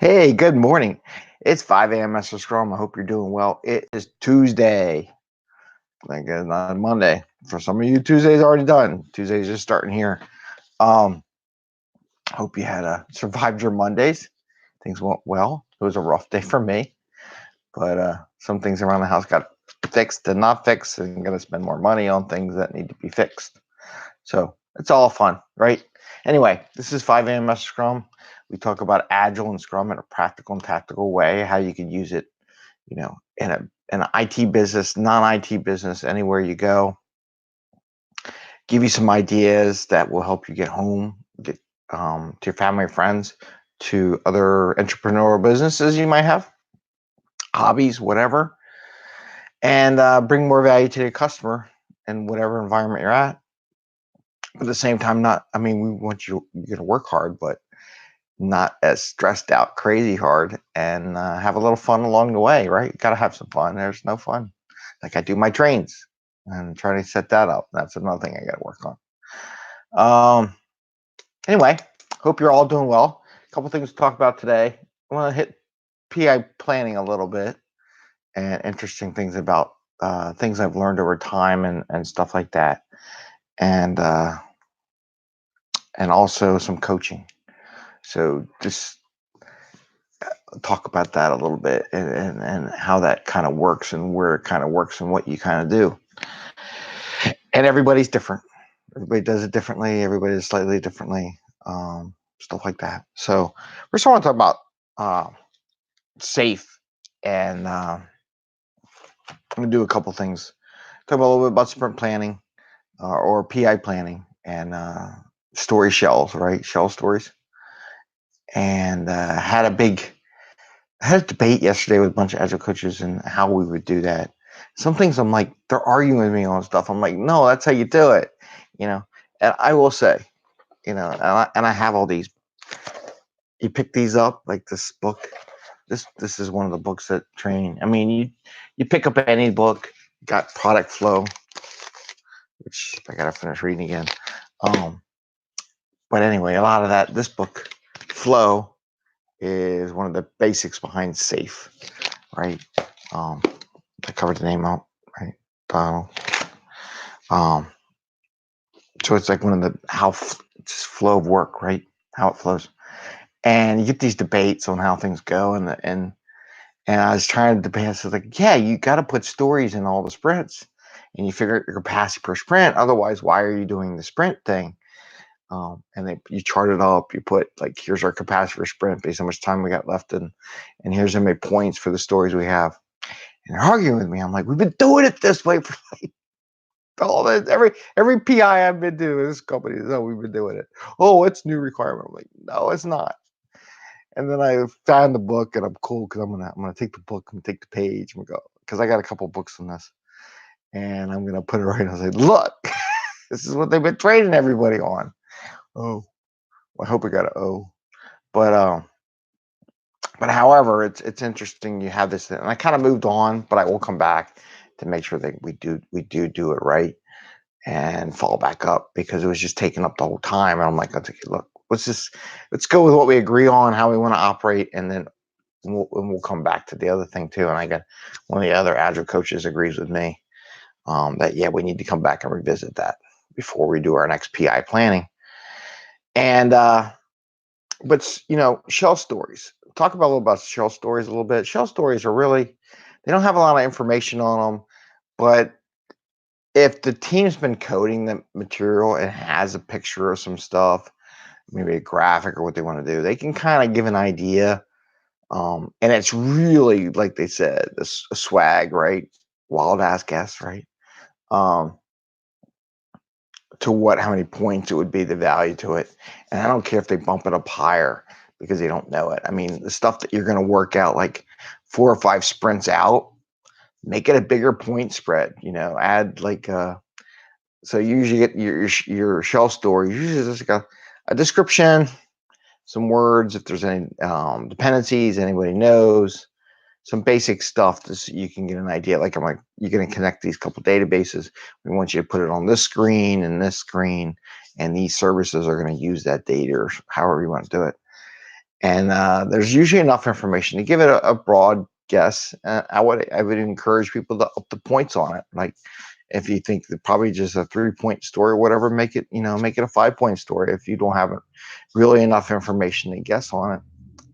Hey, good morning. It's 5 a.m. Mester Scrum. I hope you're doing well. It is Tuesday. Like not Monday. For some of you, Tuesday's already done. Tuesday's just starting here. Um, Hope you had survived your Mondays. Things went well. It was a rough day for me, but some things around the house got fixed and not fixed, and I'm gonna spend more money on things that need to be fixed. So it's all fun, right? Anyway, this is 5 a.m. Scrum. We talk about Agile and Scrum in a practical and tactical way, how you can use it, in an IT business, non-IT business, anywhere you go. Give you some ideas that will help you get home, get to your family or friends, to other entrepreneurial businesses you might have, hobbies, whatever, and bring more value to your customer in whatever environment you're at. But at the same time, we want you to work hard, but not as stressed out, crazy hard, and have a little fun along the way, right? You gotta have some fun. There's no fun. Like I do my trains and try to set that up. That's another thing I gotta work on. Anyway, hope you're all doing well. A couple things to talk about today. I want to hit PI planning a little bit and interesting things about things I've learned over time and stuff like that. And also some coaching. So just talk about that a little bit and how that kind of works and where it kind of works and what you kind of do. And everybody's different. Everybody does it differently. Everybody does slightly differently. Stuff like that. So first I want to talk about safe, and I'm going to do a couple things. Talk about a little bit about sprint planning or PI planning and story shells, right? Shell stories. And had a debate yesterday with a bunch of Agile coaches and how we would do that. Some things I'm like, they're arguing with me on stuff. I'm like, no, that's how you do it, And I will say, and I have all these. You pick these up, like this book. This is one of the books that train. I mean, you pick up any book, got product flow, which I gotta finish reading again. But anyway, a lot of that, this book, Flow, is one of the basics behind SAFe, right? I covered the name out, right? Donald. So it's like one of the just flow of work, right? How it flows, and you get these debates on how things go, and I was trying to debate. I was like, yeah, you got to put stories in all the sprints, and you figure out your capacity per sprint. Otherwise, why are you doing the sprint thing? And you chart it up. You put like, here's our capacity per sprint based on how much time we got left, and here's how many points for the stories we have. And they're arguing with me. I'm like, we've been doing it this way for like all this, every PI I've been to in this company. Oh, we've been doing it. Oh, it's new requirement. I'm like, no, it's not. And then I found the book, and I'm cool because I'm gonna take the book and take the page and go, because I got a couple books on this, and I'm gonna put it right. I was like, look, this is what they've been training everybody on. Oh, well, I hope we got an O, but however, it's interesting you have this, and I kind of moved on, but I will come back to make sure that we do it right and follow back up, because it was just taking up the whole time, and I'm like, look, let's go with what we agree on, how we want to operate, and then we'll come back to the other thing too. And I got one of the other Agile coaches agrees with me that yeah, we need to come back and revisit that before we do our next PI planning. And but shell stories. Talk about a little about shell stories a little bit. Shell stories are really, they don't have a lot of information on them, but if the team's been coding the material and has a picture of some stuff, maybe a graphic or what they want to do, they can kind of give an idea. And it's really, like they said, this swag, right? Wild ass guess, right? To how many points it would be, the value to it. And I don't care if they bump it up higher because they don't know it. I mean, the stuff that you're going to work out like 4 or 5 sprints out, make it a bigger point spread, add like, so you usually get your shell story, usually just like a description, some words, if there's any dependencies anybody knows, some basic stuff so you can get an idea. Like, I'm like, you're going to connect these couple databases. We want you to put it on this screen and this screen, and these services are going to use that data, or however you want to do it. And there's usually enough information to give it a broad guess. I would encourage people to up the points on it. Like if you think that probably just a 3-point story or whatever, make it a 5-point story if you don't have really enough information to guess on it.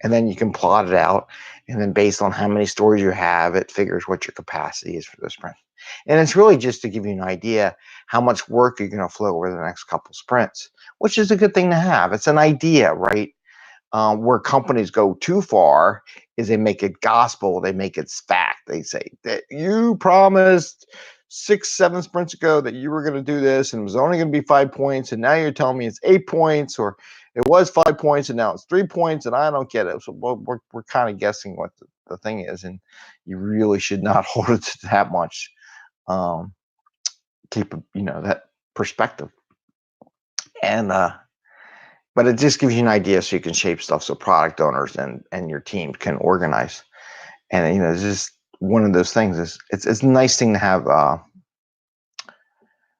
And then you can plot it out. And then based on how many stories you have, it figures what your capacity is for the sprint. And it's really just to give you an idea how much work you're going to flow over the next couple sprints, which is a good thing to have. It's an idea, right? Where companies go too far is they make it gospel, they make it fact. They say that you promised 6-7 sprints ago that you were going to do this and it was only going to be 5 points, and now you're telling me it's 8 points, or it was 5 points and now it's 3 points, and I don't get it. So we're kind of guessing what the thing is, and you really should not hold it to that much. Keep that perspective, and but it just gives you an idea so you can shape stuff so product owners and your team can organize. And it's just one of those things. It's a nice thing to have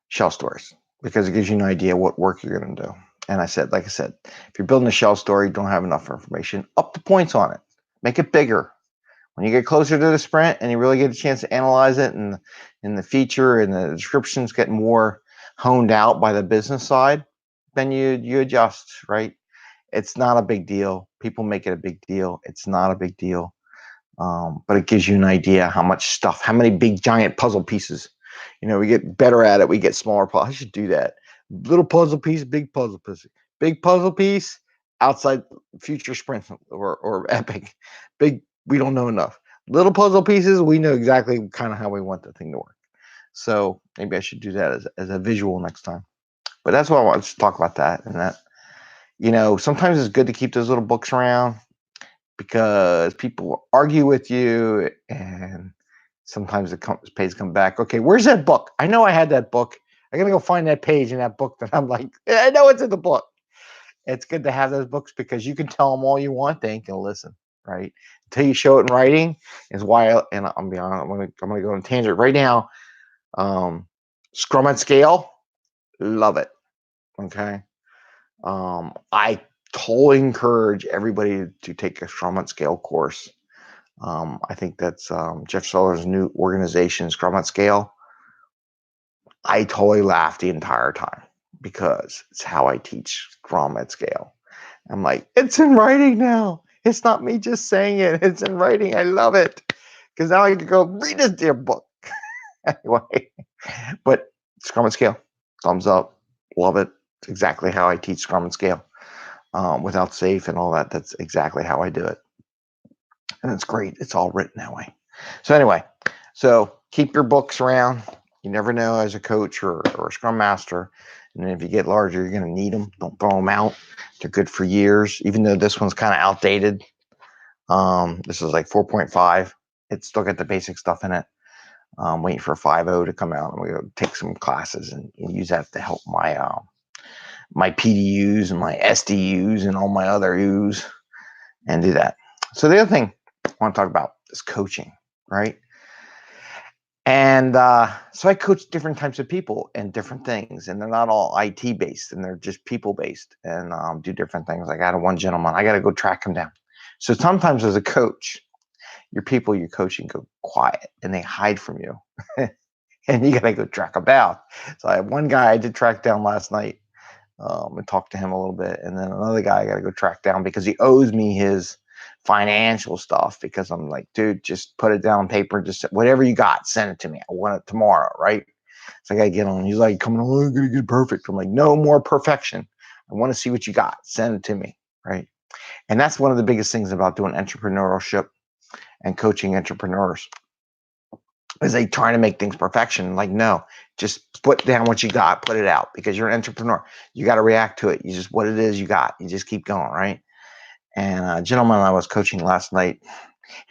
shell stories, because it gives you an idea what work you're going to do. And like I said, if you're building a shell story, you don't have enough information, up the points on it, make it bigger. When you get closer to the sprint and you really get a chance to analyze it, and the feature and the descriptions get more honed out by the business side, then you adjust, right? It's not a big deal. People make it a big deal. It's not a big deal. But it gives you an idea how much stuff, how many big giant puzzle pieces. We get better at it. We get smaller puzzles. I should do that. Little puzzle piece, big puzzle piece. Big puzzle piece outside future sprint or epic. Big, we don't know enough. Little puzzle pieces, we know exactly kind of how we want the thing to work. So maybe I should do that as a visual next time. But that's why I wanted to talk about that. And that, sometimes it's good to keep those little books around, because people will argue with you, and sometimes the page come back. Okay, where's that book? I know I had that book. I gotta go find that page in that book that I'm like, I know it's in the book. It's good to have those books, because you can tell them all you want, they ain't gonna listen, right? Until you show it in writing is why. And I'm be honest, I'm gonna go on a tangent right now. Scrum at Scale, love it. Okay. I totally encourage everybody to take a Scrum at Scale course. I think that's Jeff Seller's new organization, Scrum at Scale. I totally laughed the entire time, because it's how I teach Scrum at Scale. I'm like, it's in writing now. It's not me just saying it. It's in writing. I love it, because now I can go read this dear book. Anyway, but Scrum at Scale, thumbs up. Love it. It's exactly how I teach Scrum at Scale. Without safe and all that. That's exactly how I do it. And it's great. It's all written that way. So anyway, keep your books around. You never know as a coach or a Scrum Master. And if you get larger, you're going to need them. Don't throw them out. They're good for years, even though this one's kind of outdated. This is like 4.5. It's still got the basic stuff in it. I'm waiting for 5.0 to come out. I'm going to take some classes and use that to help my PDUs and my SDUs and all my other U's, and do that. So the other thing I want to talk about is coaching, right? And so I coach different types of people and different things, and they're not all IT based, and they're just people based, and do different things. I got one gentleman, I got to go track him down. So sometimes as a coach, your people you're coaching go quiet and they hide from you, and you got to go track them down. So I have one guy I did track down last night, and talk to him a little bit. And then another guy I got to go track down, because he owes me his financial stuff, because I'm like, dude, just put it down on paper. Just whatever you got, send it to me. I want it tomorrow, right? So I got to get on. He's like, coming on, I'm going to get perfect. I'm like, no more perfection. I want to see what you got. Send it to me, right? And that's one of the biggest things about doing entrepreneurship and coaching entrepreneurs, is they trying to make things perfection. Like, no, just put down what you got, put it out, because you're an entrepreneur. You got to react to it. You just, what it is you got, you just keep going, right? And a gentleman I was coaching last night,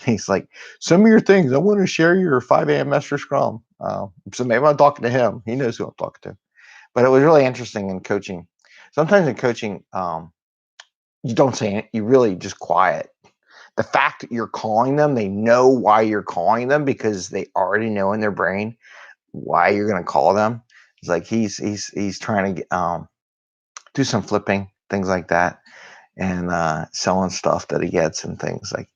he's like, send me your things. I want to share your 5am Mester Scrum. So maybe I'm talking to him. He knows who I'm talking to. But it was really interesting in coaching. Sometimes in coaching, you don't say it. You really just quiet. The fact that you're calling them, they know why you're calling them, because they already know in their brain why you're going to call them. It's like he's trying to do some flipping, things like that. and selling stuff that he gets and things like.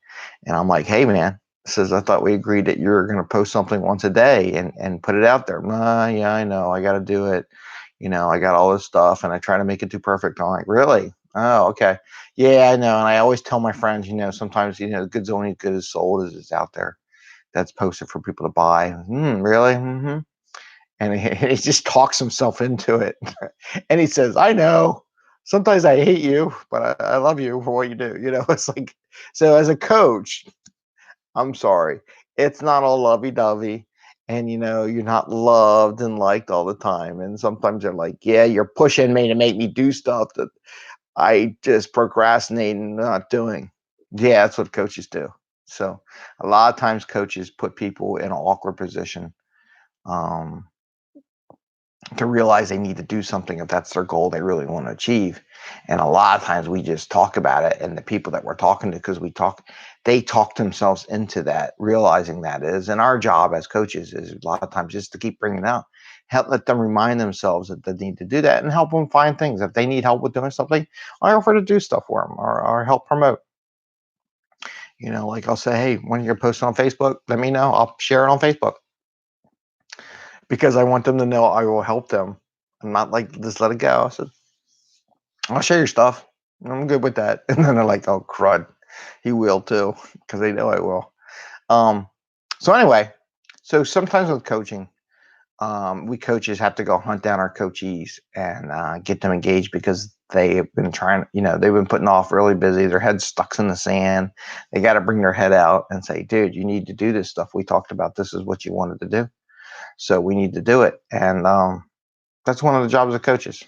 And I'm like, hey man, says I thought we agreed that you're going to post something once a day and put it out there. Yeah, I know, I got to do it. I got all this stuff and I try to make it too perfect. I'm like, really? Oh, okay. Yeah, I know. And I always tell my friends, sometimes, the good's only as good as sold as it's out there. That's posted for people to buy. Really? Mm-hmm. And he just talks himself into it. And he says, I know. Sometimes I hate you, but I love you for what you do. It's like, so as a coach, I'm sorry, it's not all lovey-dovey. And, you're not loved and liked all the time. And sometimes they're like, yeah, you're pushing me to make me do stuff that I just procrastinate and not doing. Yeah, that's what coaches do. So a lot of times coaches put people in an awkward position um, to realize they need to do something if that's their goal they really want to achieve. And a lot of times we just talk about it, and the people that we're talking to, because they talk themselves into that, realizing that is. And our job as coaches is a lot of times just to keep bringing it out, let them remind themselves that they need to do that, and help them find things. If they need help with doing something, I offer to do stuff for them or help promote. Like I'll say, hey, when you're posting on Facebook, let me know. I'll share it on Facebook, because I want them to know I will help them. I'm not like, just let it go. I said, I'll share your stuff. I'm good with that. And then they're like, oh, crud. He will too, because they know I will. Um, so anyway, so sometimes with coaching, we coaches have to go hunt down our coachees and get them engaged, because they've been they've been putting off, really busy. Their head's stuck in the sand. They got to bring their head out and say, dude, you need to do this stuff. We talked about this is what you wanted to do. So we need to do it. And that's one of the jobs of coaches.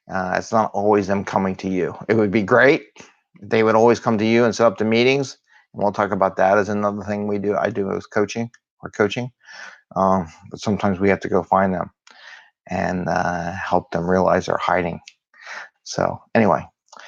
It's not always them coming to you. It would be great if they would always come to you and set up the meetings. And we'll talk about that as another thing we do. I do as coaching. But sometimes we have to go find them and help them realize they're hiding. So anyway,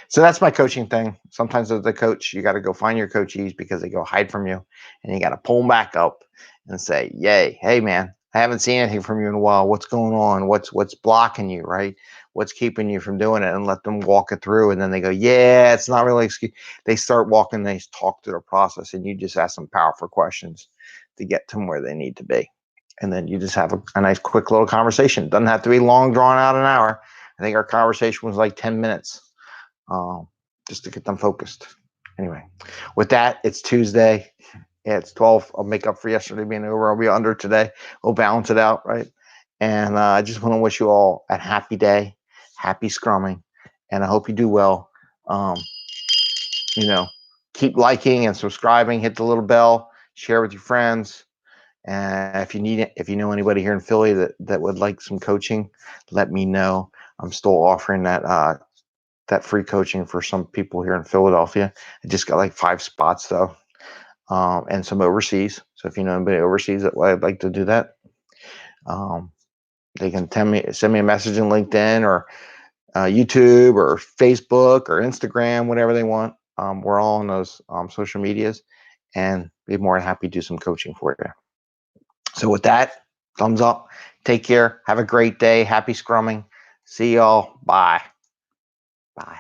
so that's my coaching thing. Sometimes as the coach, you got to go find your coachees because they go hide from you, and you got to pull them back up and say, yay, hey man, I haven't seen anything from you in a while. What's going on? What's blocking you, right? What's keeping you from doing it? And let them walk it through. And then they go, yeah, it's not really excuse. They start walking, they talk to their process, and you just ask them powerful questions to get them where they need to be. And then you just have a nice, quick little conversation. Doesn't have to be long, drawn out an hour. I think our conversation was like 10 minutes, just to get them focused. Anyway, with that, it's Tuesday. Yeah, it's 12. I'll make up for yesterday being over. I'll be under today. We'll balance it out, right? And I just want to wish you all a happy day, happy scrumming, and I hope you do well. Um, keep liking and subscribing. Hit the little bell. Share with your friends. And if you know anybody here in Philly that would like some coaching, let me know. I'm still offering that free coaching for some people here in Philadelphia. I just got like 5 spots though, and some overseas. So if you know anybody overseas that would like to do that, they can send me a message in LinkedIn or YouTube or Facebook or Instagram, whatever they want. We're all on those social medias, and be more than happy to do some coaching for you. So with that, thumbs up. Take care. Have a great day. Happy scrumming. See y'all. Bye. Bye.